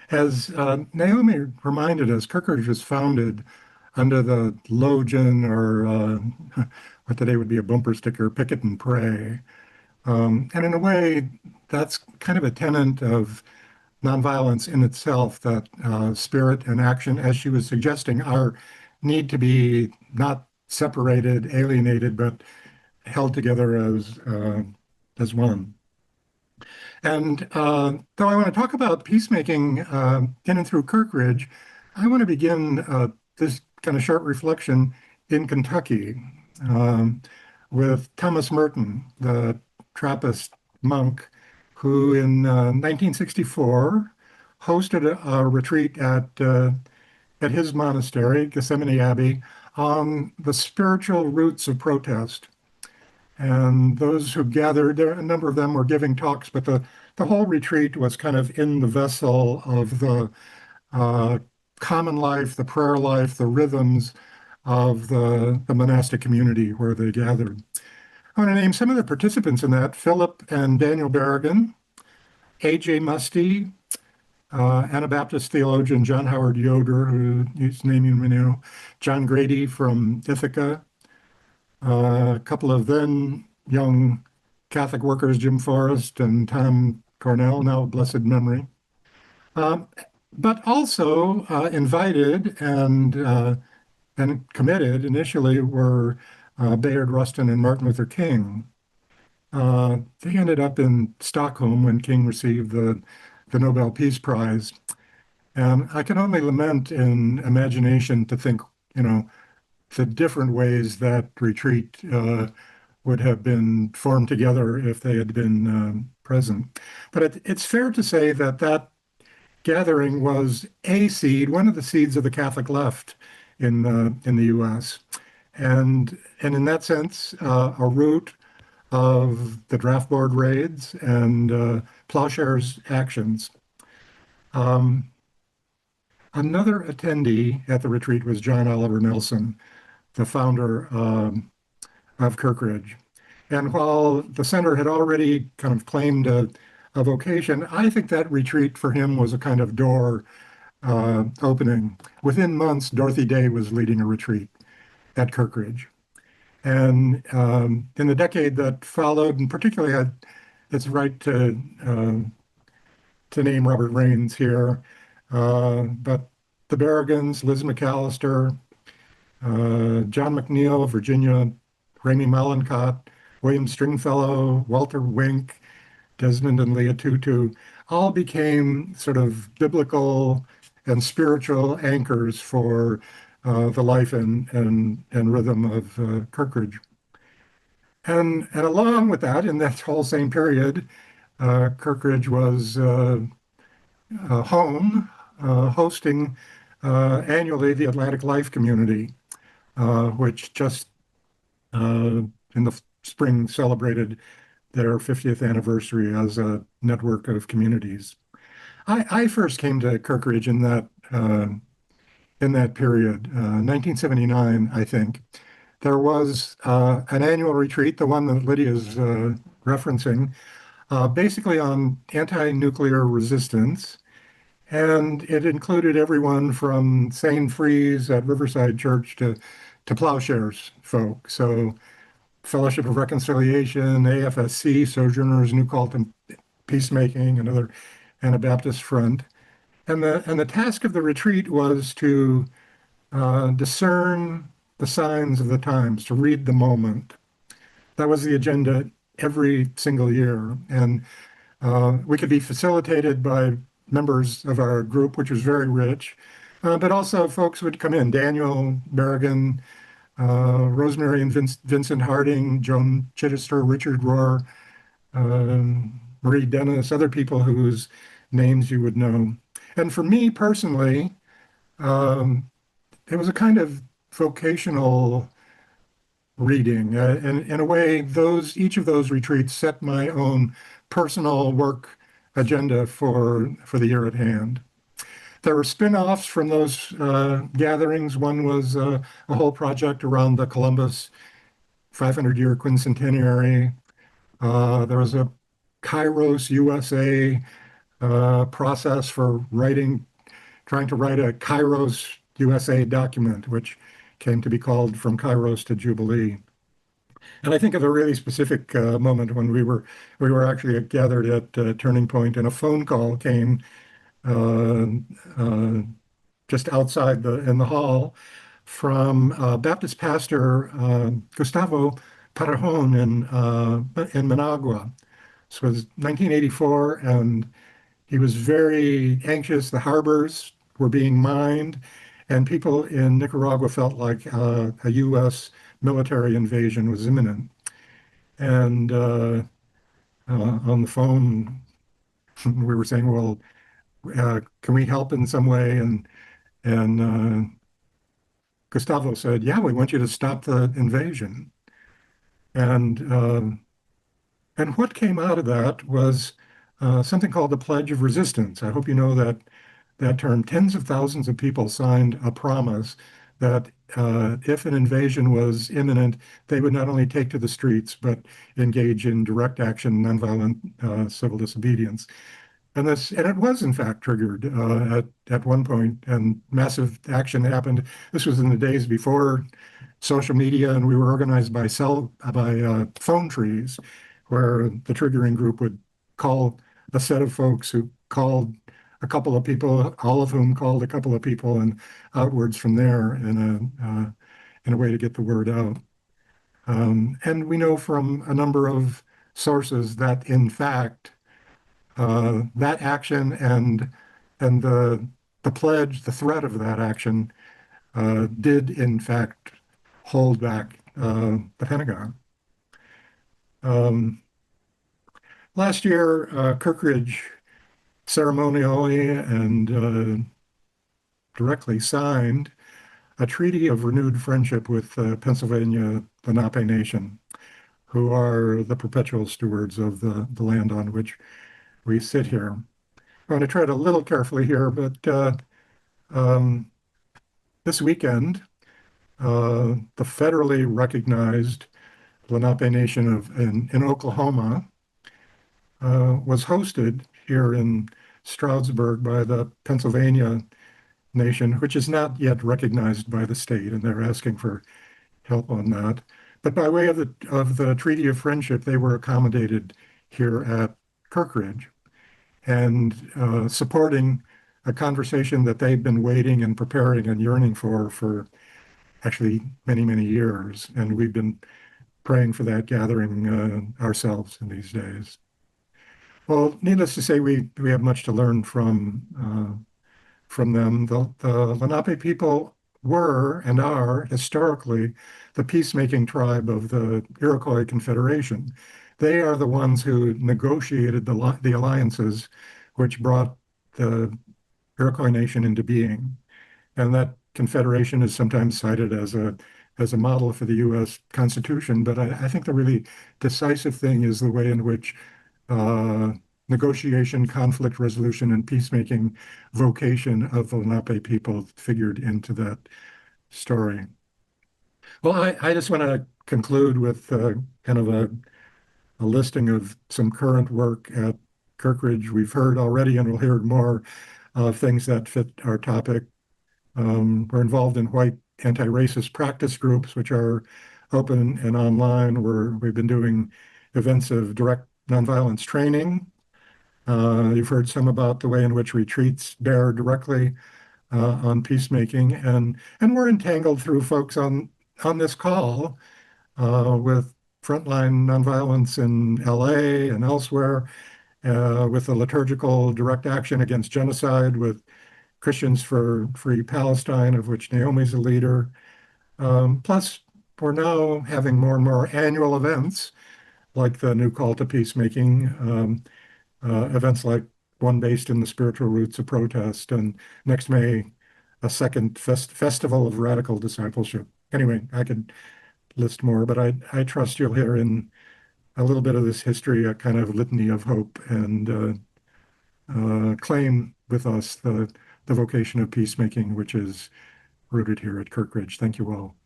As Naomi reminded us, Kirkridge was founded under the Logan, or what today would be a bumper sticker, picket and pray. And in a way, that's kind of a tenet of nonviolence in itself, that spirit and action, as she was suggesting, are need to be not separated, alienated, but held together as one. And though I want to talk about peacemaking in and through Kirkridge, I want to begin this kind of short reflection in Kentucky with Thomas Merton, the Trappist monk, who in 1964 hosted a retreat at his monastery, Gethsemane Abbey, on the spiritual roots of protest. And those who gathered, there, a number of them were giving talks, but the whole retreat was kind of in the vessel of the uh, common life, the prayer life, the rhythms of the monastic community where they gathered. I want to name some of the participants in that: Philip and Daniel Berrigan, A.J. Musty, Anabaptist theologian John Howard Yoder, whose name you may know, John Grady from Ithaca, a couple of then young Catholic workers, Jim Forrest and Tom Cornell, now blessed memory. Um, but also invited and committed initially were Bayard Rustin and Martin Luther King. They ended up in Stockholm when King received the Nobel Peace Prize. And I can only lament in imagination to think, you know, the different ways that retreat would have been formed together if they had been present. But it's fair to say that that gathering was a seed, one of the seeds of the Catholic left in the U.S. And in that sense, a root of the draft board raids and Plowshare's actions. Um, Another attendee at the retreat was John Oliver Nelson, the founder of Kirkridge. And while the center had already kind of claimed a vocation, I think that retreat for him was a kind of door opening. Within months, Dorothy Day was leading a retreat at Kirkridge. And in the decade that followed, and particularly it's right to name Robert Raines here, but the Berrigans, Liz McAllister, John McNeil, Virginia, Ramey Malincott, William Stringfellow, Walter Wink, Desmond and Leah Tutu, all became sort of biblical and spiritual anchors for the life and rhythm of Kirkridge. And along with that, in that whole same period, Kirkridge was home, hosting annually the Atlantic Life Community, which just in the spring celebrated their 50th anniversary as a network of communities. I first came to Kirkridge in that period, 1979, I think. There was an annual retreat, the one that Lydia's referencing, basically on anti-nuclear resistance. And it included everyone from St. Freeze at Riverside Church to Plowshares folk. So Fellowship of Reconciliation, AFSC, Sojourners, New Cult and Peacemaking, another Anabaptist front. And the task of the retreat was to discern the signs of the times, to read the moment. That was the agenda every single year. And we could be facilitated by members of our group, which was very rich, but also folks would come in, Daniel Berrigan, Rosemary and Vincent Harding, Joan Chittister, Richard Rohr, Marie Dennis, other people whose names you would know. And for me personally, um, it was a kind of vocational reading. And in a way, each of those retreats set my own personal work agenda for the year at hand. There were spin-offs from those gatherings. One was a whole project around the Columbus 500-year quincentenary. There was a Kairos USA process for trying to write a Kairos USA document, which came to be called From Kairos to Jubilee. And I think of a really specific moment when we were actually gathered at Turning Point, and a phone call came uh, uh, just outside in the hall from Baptist pastor Gustavo Parajon in Managua. This was 1984, and he was very anxious. The harbors were being mined, and people in Nicaragua felt like a U.S. military invasion was imminent. And on the phone, we were saying, "Well, can we help in some way?" And Gustavo said, "Yeah, we want you to stop the invasion." And and what came out of that was something called the Pledge of Resistance. I hope you know that term. Tens of thousands of people signed a promise that if an invasion was imminent, they would not only take to the streets, but engage in direct action, nonviolent civil disobedience. And it was in fact triggered at one point, and massive action happened. This was in the days before social media, and we were organized by phone trees, where the triggering group would call a set of folks who called a couple of people, all of whom called a couple of people, and outwards from there in a way to get the word out. And we know from a number of sources that in fact that action and the pledge, the threat of that action, did in fact hold back the Pentagon. Um, Last year, Kirkridge ceremonially and directly signed a treaty of renewed friendship with Pennsylvania Lenape Nation, who are the perpetual stewards of the land on which we sit here. I want to tread a little carefully here, but um, this weekend, the federally recognized Lenape Nation in Oklahoma was hosted here in Stroudsburg by the Pennsylvania Nation, which is not yet recognized by the state, and they're asking for help on that. But by way of the Treaty of Friendship, they were accommodated here at Kirkridge and supporting a conversation that they've been waiting and preparing and yearning for actually many, many years. And we've been praying for that gathering ourselves in these days. Well, needless to say, we have much to learn from them. The Lenape people were and are historically the peacemaking tribe of the Iroquois Confederation. They are the ones who negotiated the alliances which brought the Iroquois Nation into being. And that confederation is sometimes cited as a model for the U.S. Constitution. But I think the really decisive thing is the way in which uh, negotiation, conflict resolution, and peacemaking vocation of the Lenape people figured into that story. Well, I just want to conclude with kind of a listing of some current work at Kirkridge. We've heard already, and we'll hear more things that fit our topic. We're involved in white anti-racist practice groups, which are open and online, where we've been doing events of direct nonviolence training. You've heard some about the way in which retreats bear directly on peacemaking, and we're entangled through folks on this call with frontline nonviolence in LA and elsewhere, with the liturgical direct action against genocide, with Christians for Free Palestine, of which Naomi's a leader. Plus, we're now having more and more annual events like the new call to peacemaking, events like one based in the spiritual roots of protest, and next May, a second festival of radical discipleship. Anyway, I could list more, but I trust you'll hear in a little bit of this history a kind of litany of hope and claim with us the vocation of peacemaking, which is rooted here at Kirkridge. Thank you all.